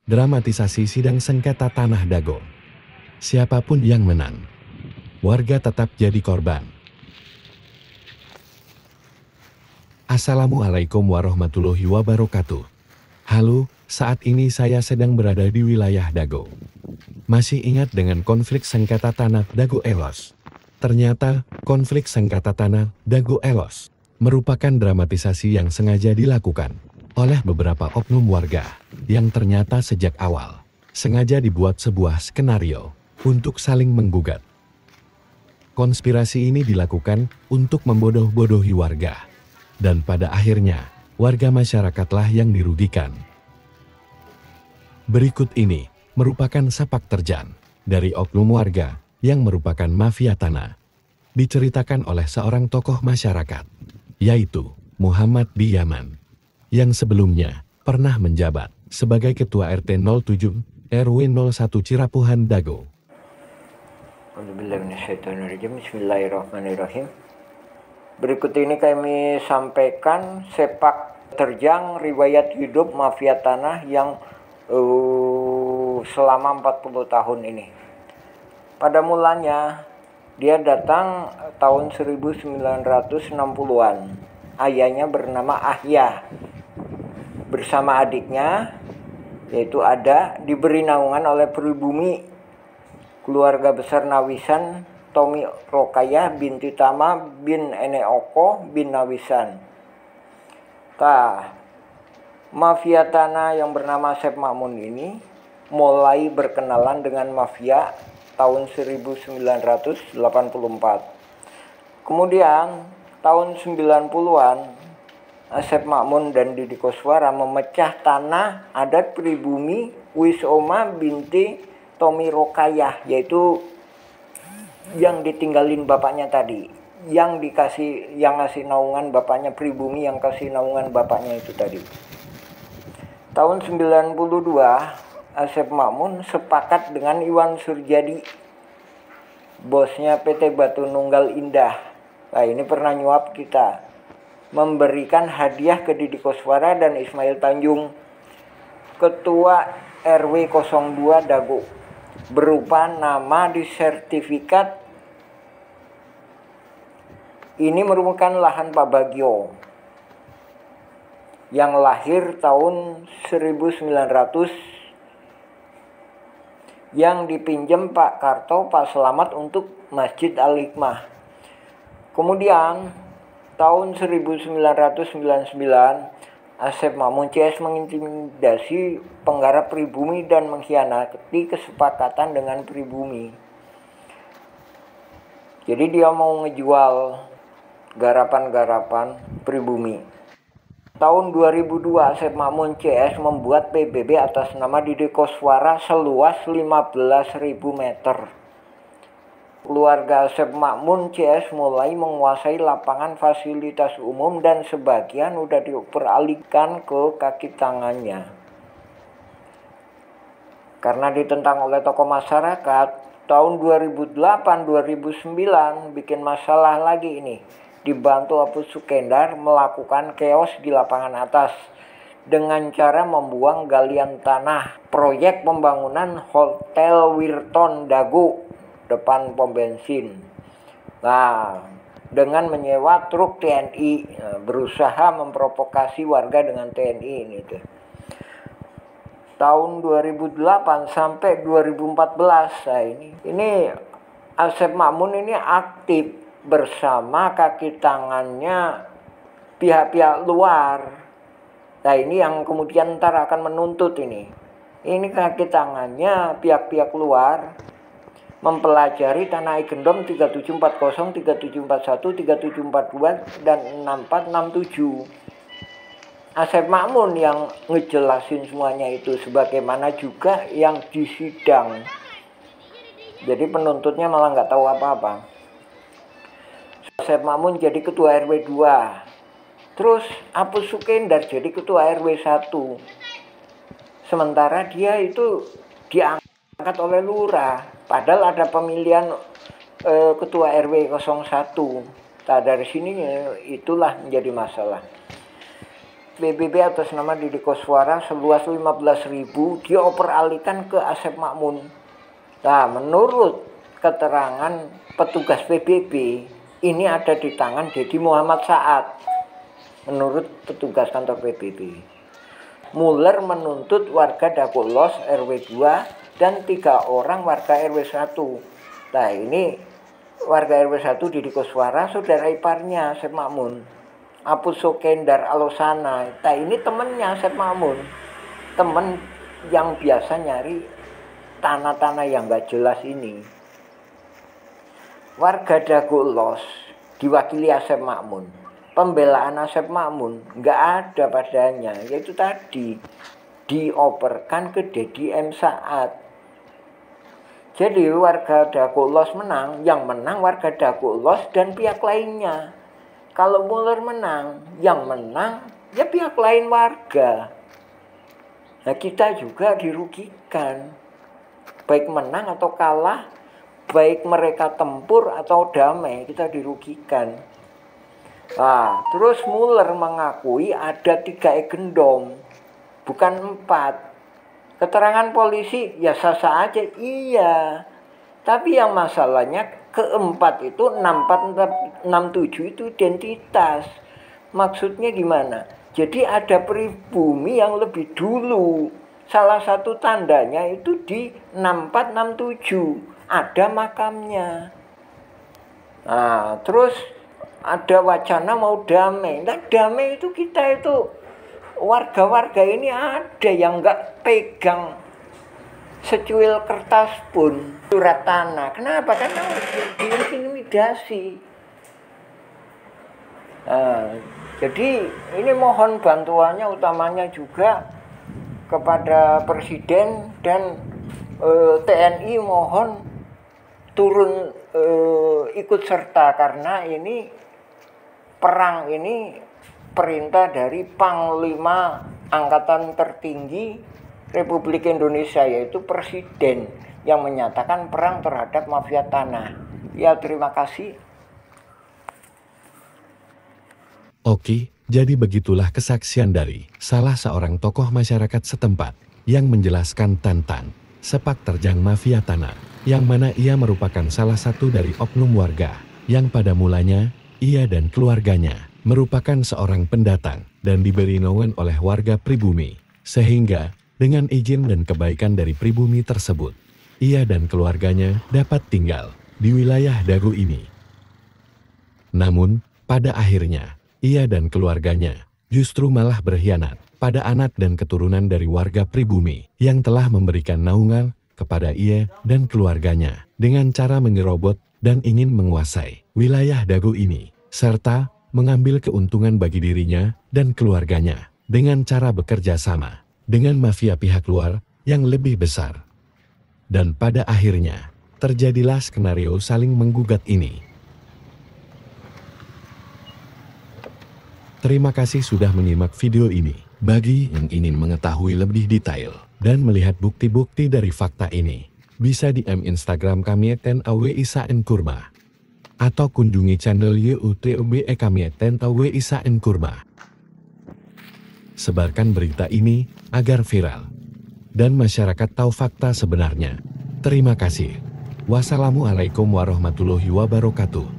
Dramatisasi sidang sengketa tanah Dago. Siapapun yang menang, warga tetap jadi korban. Assalamualaikum warahmatullahi wabarakatuh. Halo, saat ini saya sedang berada di wilayah Dago. Masih ingat dengan konflik sengketa tanah Dago Elos? Ternyata, konflik sengketa tanah Dago Elos merupakan dramatisasi yang sengaja dilakukan oleh beberapa oknum warga yang ternyata sejak awal sengaja dibuat sebuah skenario untuk saling menggugat. Konspirasi ini dilakukan untuk membodoh-bodohi warga, dan pada akhirnya warga masyarakatlah yang dirugikan. Berikut ini merupakan sepak terjang dari oknum warga yang merupakan mafia tanah. Diceritakan oleh seorang tokoh masyarakat, yaitu Muhammad Diyaman, yang sebelumnya pernah menjabat sebagai Ketua RT 07 RW 01 Cirapuhan Dago. Bismillahirrahmanirrahim. Berikut ini kami sampaikan sepak terjang riwayat hidup mafia tanah yang selama 40 tahun ini. Pada mulanya dia datang tahun 1960-an. Ayahnya bernama Ahya. Bersama adiknya yaitu Ada diberi naungan oleh pribumi keluarga besar Nawisan Tomi Rokayah binti Tama bin Eneoko bin Nawisan. Mafia tanah yang bernama Asep Makmun ini mulai berkenalan dengan mafia tahun 1984. Kemudian tahun 90-an Asep Makmun dan Didi Koswara memecah tanah adat pribumi Wisoma binti Tomi Rokayah, yaitu yang ditinggalin bapaknya tadi, yang ngasih naungan bapaknya pribumi, yang kasih naungan bapaknya itu tadi. Tahun 92 Asep Makmun sepakat dengan Iwan Surjadi, bosnya PT Batu Nunggal Indah. Nah, ini pernah nyuap kita, memberikan hadiah ke Didi Koswara dan Ismail Tanjung, Ketua RW 02 Dago, berupa nama di sertifikat. Ini merupakan lahan Pak Bagio yang lahir tahun 1900 yang dipinjam Pak Karto, Pak Selamat untuk Masjid Al-Hikmah. Kemudian tahun 1999 Asep Makmun CS mengintimidasi penggarap pribumi dan mengkhianati kesepakatan dengan pribumi. Jadi dia mau ngejual garapan-garapan pribumi. Tahun 2002 Asep Makmun CS membuat PBB atas nama Didi Koswara seluas 15.000 meter. Keluarga Asep Makmun CS mulai menguasai lapangan fasilitas umum dan sebagian udah diperalihkan ke kaki tangannya. Karena ditentang oleh tokoh masyarakat, tahun 2008-2009 bikin masalah lagi ini. Dibantu Apu Sukendar melakukan chaos di lapangan atas dengan cara membuang galian tanah proyek pembangunan Hotel Wirton Dago depan pom bensin. Nah, dengan menyewa truk TNI, berusaha memprovokasi warga dengan TNI ini tuh. Tahun 2008 sampai 2014, nah ini Asep Makmun ini aktif bersama kaki tangannya pihak-pihak luar. Nah, ini yang kemudian ntar akan menuntut ini. Ini kaki tangannya pihak-pihak luar mempelajari tanah Igendom 3740, 3741, 3742, dan 6467. Asep Makmun yang ngejelasin semuanya itu, sebagaimana juga yang di sidang. Jadi penuntutnya malah nggak tahu apa-apa. Asep Makmun jadi ketua RW 2. Terus Apu Sukendar jadi ketua RW 1. Sementara dia itu diangkat oleh lurah. Padahal ada pemilihan ketua RW 01. Nah, dari sini itulah menjadi masalah. PBB atas nama Deddy Koswara seluas 15.000 dioperalihkan ke Asep Makmun. Nah, menurut keterangan petugas PBB, ini ada di tangan Deddy Muhammad Saad. Menurut petugas kantor PBB. Muller menuntut warga Dagolos RW 2 dan 3 orang warga RW 1. Nah, ini warga RW 1 Deddy Koswara, saudara iparnya Asep Makmun. Apus Sokendar Alosana. Nah, ini temennya Asep Makmun. Temen yang biasa nyari tanah-tanah yang gak jelas ini. Warga Dagolos diwakili Asep Makmun. Pembelaan Asep Makmun nggak ada padanya, yaitu tadi dioperkan ke Deddy M. Saad. Jadi warga Dagolos menang, yang menang warga Dagolos dan pihak lainnya. Kalau Muller menang, yang menang ya pihak lain warga. Nah, kita juga dirugikan, baik menang atau kalah, baik mereka tempur atau damai, kita dirugikan. Nah, terus Muller mengakui ada 3 egendom, bukan 4. Keterangan polisi ya sah-sah aja, iya. Tapi yang masalahnya keempat itu 6467 itu identitas. Maksudnya gimana? Jadi ada pribumi yang lebih dulu. Salah satu tandanya itu di 6467, ada makamnya. Nah, terus ada wacana mau damai. Nah, damai itu kita itu warga-warga ini ada yang nggak pegang secuil kertas pun surat tanah. Kenapa? Karena diintimidasi. Nah, jadi ini mohon bantuannya utamanya juga kepada Presiden dan TNI, mohon turun ikut serta, karena ini perang ini perintah dari Panglima Angkatan Tertinggi Republik Indonesia, yaitu Presiden, yang menyatakan perang terhadap mafia tanah. Ya, terima kasih. Oke, jadi begitulah kesaksian dari salah seorang tokoh masyarakat setempat yang menjelaskan tentang sepak terjang mafia tanah, yang mana ia merupakan salah satu dari oknum warga yang pada mulanya ia dan keluarganya merupakan seorang pendatang dan diberi naungan oleh warga pribumi, sehingga dengan izin dan kebaikan dari pribumi tersebut, ia dan keluarganya dapat tinggal di wilayah Dago ini. Namun, pada akhirnya, ia dan keluarganya justru malah berkhianat pada anak dan keturunan dari warga pribumi yang telah memberikan naungan kepada ia dan keluarganya dengan cara menyerobot dan ingin menguasai wilayah Dago ini, serta mengambil keuntungan bagi dirinya dan keluarganya dengan cara bekerja sama dengan mafia pihak luar yang lebih besar. Dan pada akhirnya, terjadilah skenario saling menggugat ini. Terima kasih sudah menyimak video ini. Bagi yang ingin mengetahui lebih detail dan melihat bukti-bukti dari fakta ini, bisa DM Instagram kami @awisaenkurma atau kunjungi channel YouTube kami @awisaenkurma. Sebarkan berita ini agar viral dan masyarakat tahu fakta sebenarnya. Terima kasih. Wassalamualaikum warahmatullahi wabarakatuh.